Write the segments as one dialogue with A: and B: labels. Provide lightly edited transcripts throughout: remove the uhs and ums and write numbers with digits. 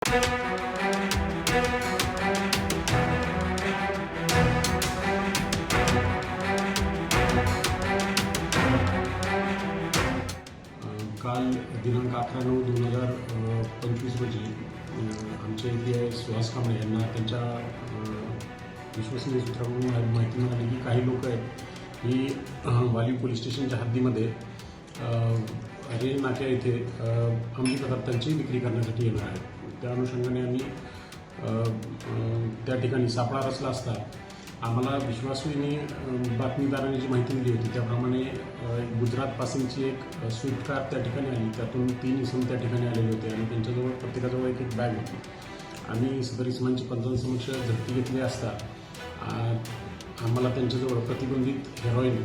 A: काल दिनांक 11/9/2025 रोजी आमचे इथे सुहास कांबळे यांना त्यांच्या विश्वसनीय सूत्राकडून माहिती मिळाली की काही लोक आहेत ही वाली पोलीस स्टेशनच्या हद्दीमध्ये रेल नाक्या इथे अंमली पदार्थांची विक्री करण्यासाठी येणार आहे. त्या अनुषंगाने आम्ही त्या ठिकाणी सापळा रचला असता आम्हाला विश्वासनीय बातमीदारांनी जी माहिती दिली होती त्याप्रमाणे गुजरातपासूनची एक स्विफ्ट कार त्या ठिकाणी आली. त्यातून 3 इसम त्या ठिकाणी आलेले होते आणि त्यांच्याजवळ प्रत्येकाजवळ एक बॅग होती. आम्ही सदर इसमांची पंचांसमक्ष झडती घेतली असता आम्हाला त्यांच्याजवळ प्रतिबंधित हेरोईन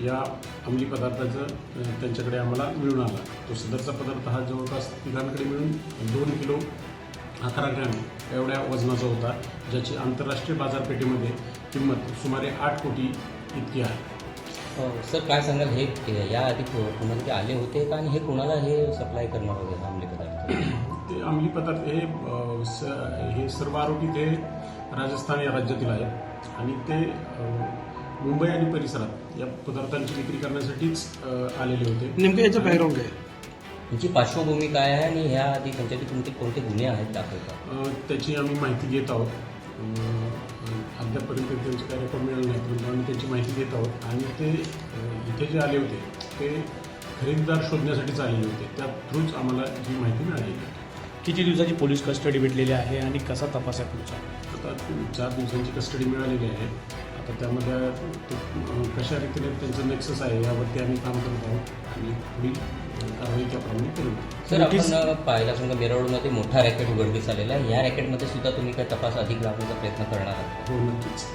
A: या अंमली पदार्थाचं त्यांच्याकडे आम्हाला मिळून आला. तो सदरचा पदार्थ हा जवळपास तिघांकडे मिळून 2 किलो 11 ग्रॅम एवढ्या वजनाचा होता, ज्याची आंतरराष्ट्रीय बाजारपेठेमध्ये किंमत सुमारे 8 कोटी इतकी आहे.
B: सर काय सांगाल, हे याआधी कोणाकडे आले होते का आणि हे कोणाला हे सप्लाय करणार होते अंमली पदार्थ?
A: ते अंमली पदार्थ हे सर्व आरोपी ते राजस्थान या राज्यातील आहेत आणि ते मुंबई आणि परिसरात या पदार्थांची विक्री करण्यासाठीच आलेले होते.
C: नेमकं याचं बॅकग्राऊंड काय,
B: त्यांची पार्श्वभूमी काय आहे आणि ह्याआधी त्यांच्यासाठी कोणते गुन्हे आहेत दाखल का?
A: त्याची आम्ही माहिती घेत आहोत. अद्यापर्यंत त्यांचे काही रेकॉर्ड मिळाले नाहीत, म्हणजे आम्ही त्यांची माहिती घेत आहोत आणि ते इथे जे आले होते ते खरेदीदार शोधण्यासाठीच आलेले होते. त्या थ्रूच आम्हाला ही माहिती मिळालेली आहे.
C: किती दिवसाची पोलीस कस्टडी भेटलेली आहे आणि कसा तपास आहे पुढचा?
A: आता 4 दिवसांची कस्टडी मिळालेली आहे. आता त्यामध्ये कशा रीतीने त्यांचं नेक्सस आहे यावरती आम्ही काम करत आहोत आणि पुढील कारवाई त्याप्रमाणे करू.
B: सर आपण पाहिला समजा मेरवडमध्ये मोठा रॅकेट उघडकीस आलेला आहे. या रॅकेटमध्ये सुद्धा तुम्ही काय तपास अधिक लावण्याचा प्रयत्न करणार आहात?
A: हो, नक्कीच.